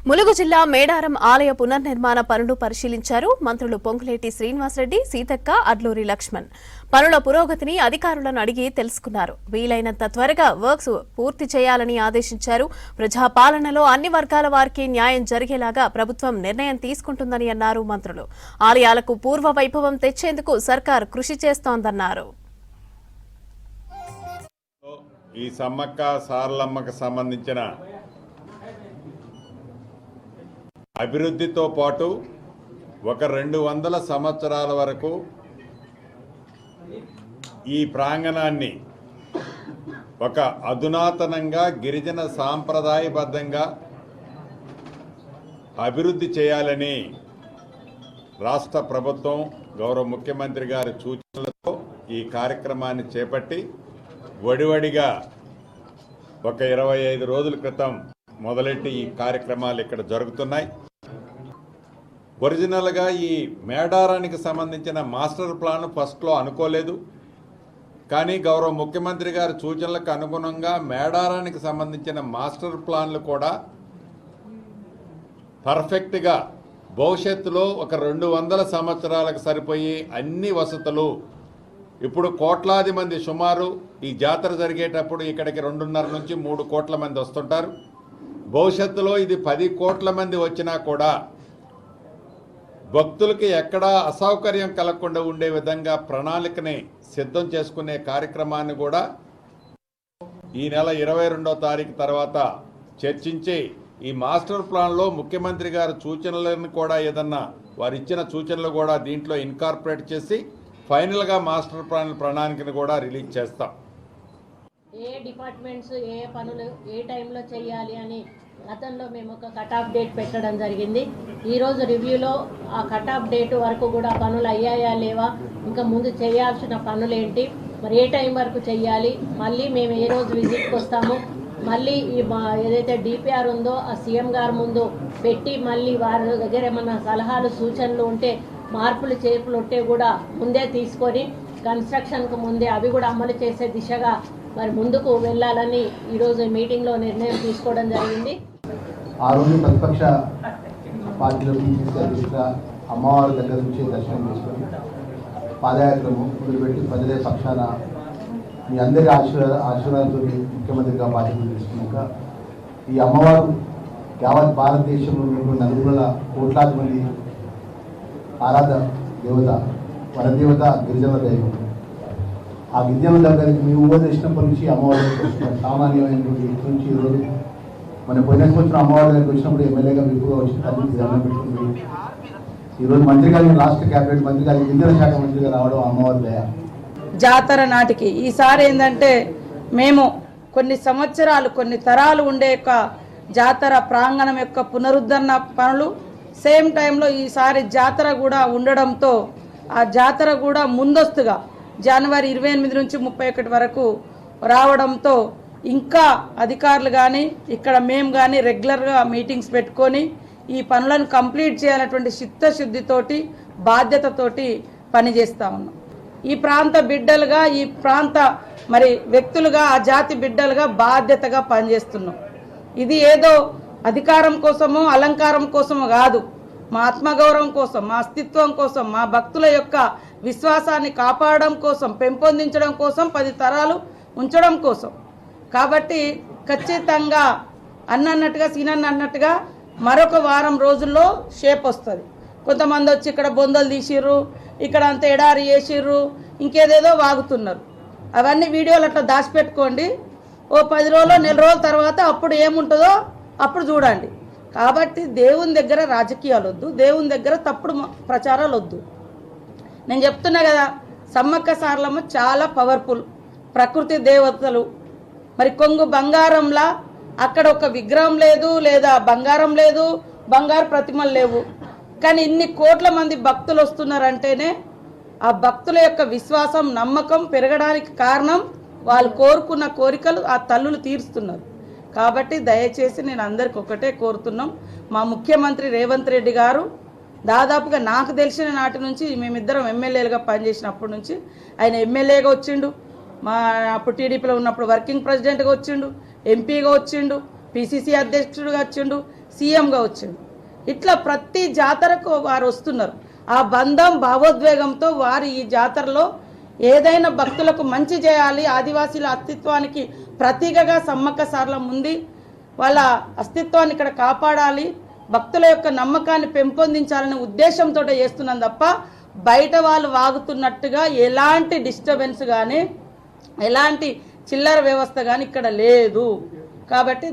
ములుగు జిల్లా మేడారం ఆలయ పునర్నిర్మాణ పనులు పరిశీలించారు మంత్రులు పొంగులేటి శ్రీనివాసరెడ్డి, సీతక్క, అడ్లూరి లక్ష్మణ్. పనుల పురోగతిని అధికారులను అడిగి తెలుసుకున్నారు. వీలైనంత త్వరగా వర్క్స్ పూర్తి చేయాలని ఆదేశించారు. ప్రజాపాలనలో అన్ని వర్గాల వారికి న్యాయం జరిగేలాగా ప్రభుత్వం నిర్ణయం తీసుకుంటుందని అన్నారు మంత్రులు. ఆలయాలకు పూర్వ వైభవం తెచ్చేందుకు సర్కార్ కృషి చేస్తోందన్నారు. ఈ సమ్మక్క సారలమ్మకు సంబంధించిన అభివృద్ధితో పాటు ఒక 200 సంవత్సరాల వరకు ఈ ప్రాంగణాన్ని ఒక అధునాతనంగా గిరిజన సాంప్రదాయబద్ధంగా అభివృద్ధి చేయాలని రాష్ట్ర ప్రభుత్వం గౌరవ ముఖ్యమంత్రి గారి సూచనలతో ఈ కార్యక్రమాన్ని చేపట్టి వడివడిగా ఒక 25 రోజుల క్రితం మొదలెట్టి ఈ కార్యక్రమాలు ఇక్కడ జరుగుతున్నాయి. ఒరిజినల్గా ఈ మేడారానికి సంబంధించిన మాస్టర్ ప్లాన్ ఫస్ట్లో అనుకోలేదు, కానీ గౌరవ ముఖ్యమంత్రి గారి సూచనలకు అనుగుణంగా మేడారానికి సంబంధించిన మాస్టర్ ప్లాన్లు కూడా పర్ఫెక్ట్గా భవిష్యత్తులో ఒక 200 సంవత్సరాలకు సరిపోయి అన్ని వసతులు, ఇప్పుడు కోట్లాది మంది సుమారు ఈ జాతర జరిగేటప్పుడు ఇక్కడికి 2.5 నుంచి 3 కోట్ల మంది వస్తుంటారు. భవిష్యత్తులో ఇది 10 కోట్ల మంది వచ్చినా కూడా భక్తులకి ఎక్కడా అసౌకర్యం కలగకుండా ఉండే విధంగా ప్రణాళికని సిద్ధం చేసుకునే కార్యక్రమాన్ని కూడా ఈ నెల 22వ తారీఖు తర్వాత చర్చించి ఈ మాస్టర్ ప్లాన్లో ముఖ్యమంత్రి గారి సూచనలను కూడా ఏదన్నా వారు ఇచ్చిన సూచనలు కూడా దీంట్లో ఇన్కార్పొరేట్ చేసి ఫైనల్గా మాస్టర్ ప్లాన్ ప్రణాళికను కూడా రిలీజ్ చేస్తాం. ఏ డిపార్ట్మెంట్స్ ఏ పనులు ఏ టైంలో చేయాలి అని గతంలో మేము ఒక కట్ ఆఫ్ డేట్ పెట్టడం జరిగింది. ఈరోజు రివ్యూలో ఆ కట్ ఆఫ్ డేట్ వరకు కూడా పనులు అయ్యాయా లేవా, ఇంకా ముందు చేయాల్సిన పనులు ఏంటి, మరి ఏ టైం వరకు చేయాలి, మళ్ళీ మేము ఏ రోజు విజిట్కి వస్తాము, మళ్ళీ ఈ ఏదైతే డిపిఆర్ ఉందో ఆ సీఎం గారి ముందు పెట్టి మళ్ళీ వారి దగ్గర ఏమన్నా సలహాలు సూచనలు ఉంటే మార్పులు చేర్పులు ఉంటే కూడా ముందే తీసుకొని కన్స్ట్రక్షన్కు ముందే అవి కూడా అమలు చేసే దిశగా మరి ముందుకు వెళ్ళాలని ఈరోజు మీటింగ్లో నిర్ణయం తీసుకోవడం జరిగింది. ఆ రోజు ప్రతిపక్ష పార్టీలో అమ్మవారి దగ్గర నుంచి దర్శనం చేసుకొని పాదయాత్రను మొదలుపెట్టి ప్రజల పక్షాన మీ అందరి ఆశీర్వాదంతో ముఖ్యమంత్రిగా బాధ్యతలు తీసుకున్నాక ఈ అమ్మవారు యావత్ భారతదేశంలో ఉన్నటువంటి నలుగురుల కోట్లాది మంది ఆరాధ దేవత, వరదేవత, గిరిజన దైవం. ఆ గిరిజన దగ్గరికి మీ ఊహ చేసినప్పటి నుంచి అమ్మవారి దగ్గరికి సామాన్యమైనటువంటి ఇంటి నుంచి ఈరోజు మన పోయిన సంవత్సరం అమ్మవారి దగ్గరికి వచ్చినప్పుడు ఎమ్మెల్యేగా ఎక్కువగా వచ్చి తల్లికి దండం పెట్టుకుంది. ఈరోజు మంత్రి గారు, రాష్ట్ర క్యాబినెట్ మంత్రి గారు, గిరిజన శాఖ మంత్రిగా రావడం అమ్మవారి దయ. జాతర నాటికి ఈసారి ఏంటంటే మేము కొన్ని సంవత్సరాలు కొన్ని తరాలు ఉండే యొక్క జాతర ప్రాంగణం యొక్క పునరుద్ధరణ పనులు సేమ్ టైంలో ఈసారి జాతర కూడా ఉండడంతో ఆ జాతర కూడా ముందస్తుగా జనవరి 28 నుంచి 31 వరకు రావడంతో ఇంకా అధికారులు కానీ ఇక్కడ మేము కానీ రెగ్యులర్గా మీటింగ్స్ పెట్టుకొని ఈ పనులను కంప్లీట్ చేయాలన్నటువంటి చిత్తశుద్ధితోటి బాధ్యతతోటి పనిచేస్తూ ఉన్నాం. ఈ ప్రాంత బిడ్డలుగా, ఈ ప్రాంత మరి వ్యక్తులుగా, ఆ జాతి బిడ్డలుగా బాధ్యతగా పనిచేస్తున్నాం. ఇది ఏదో అధికారం కోసమో అలంకారం కోసమో కాదు, మా ఆత్మగౌరవం కోసం, మా అస్తిత్వం కోసం, మా భక్తుల యొక్క విశ్వాసాన్ని కాపాడడం కోసం, పెంపొందించడం కోసం, 10 తరాలు ఉంచడం కోసం. కాబట్టి ఖచ్చితంగా అన్నట్టుగా సీనన్న అన్నట్టుగా మరొక వారం రోజుల్లో షేప్ వస్తుంది. కొంతమంది వచ్చి ఇక్కడ బొందలు తీసిర్రు, ఇక్కడ అంతా ఎడారి వేసిర్రు, ఇంకేదేదో వాగుతున్నారు. అవన్నీ వీడియోలు అట్లా దాచిపెట్టుకోండి. ఓ 10 రోజులు నెల రోజుల తర్వాత అప్పుడు ఏముంటుందో అప్పుడు చూడండి. కాబట్టి దేవుని దగ్గర రాజకీయాలు వద్దు, దేవుని దగ్గర తప్పుడు ప్రచారాలు వద్దు. నేను చెప్తున్నా కదా, సమ్మక్క సారలమ్మ చాలా పవర్ఫుల్, ప్రకృతి దేవతలు. మరి కొంగు బంగారంలా అక్కడ ఒక విగ్రహం లేదు, లేదా బంగారం లేదు, బంగారు ప్రతిమలు లేవు, కానీ ఇన్ని కోట్ల మంది భక్తులు వస్తున్నారంటేనే ఆ భక్తుల యొక్క విశ్వాసం, నమ్మకం పెరగడానికి కారణం వాళ్ళు కోరుకున్న కోరికలు ఆ తల్లులు తీరుస్తున్నారు. కాబట్టి దయచేసి నేను అందరికి ఒకటే కోరుతున్నాం, మా ముఖ్యమంత్రి రేవంత్ రెడ్డి గారు దాదాపుగా నాకు తెలిసిన నాటి నుంచి మేమిద్దరం ఎమ్మెల్యేలుగా పనిచేసినప్పటి నుంచి ఆయన ఎమ్మెల్యేగా వచ్చిండు, మా అప్పుడు టీడీపీలో ఉన్నప్పుడు వర్కింగ్ ప్రెసిడెంట్గా వచ్చిండు, ఎంపీగా వచ్చిండు, పిసిసి అధ్యక్షుడిగా వచ్చిండు, సీఎంగా వచ్చిండు. ఇట్లా ప్రతి జాతరకు వారు వస్తున్నారు. ఆ బంధం భావోద్వేగంతో వారు ఈ జాతరలో ఏదైనా భక్తులకు మంచి చేయాలి, ఆదివాసీల అస్తిత్వానికి ప్రతీకగా సమ్మక్క సారలం ఉంది, వాళ్ళ అస్తిత్వాన్ని ఇక్కడ కాపాడాలి, భక్తుల యొక్క నమ్మకాన్ని పెంపొందించాలనే ఉద్దేశంతో చేస్తున్నాం తప్ప బయట వాళ్ళు వాగుతున్నట్టుగా ఎలాంటి డిస్టర్బెన్స్ కానీ ఎలాంటి చిల్లర వ్యవస్థ కానీ ఇక్కడ లేదు. కాబట్టి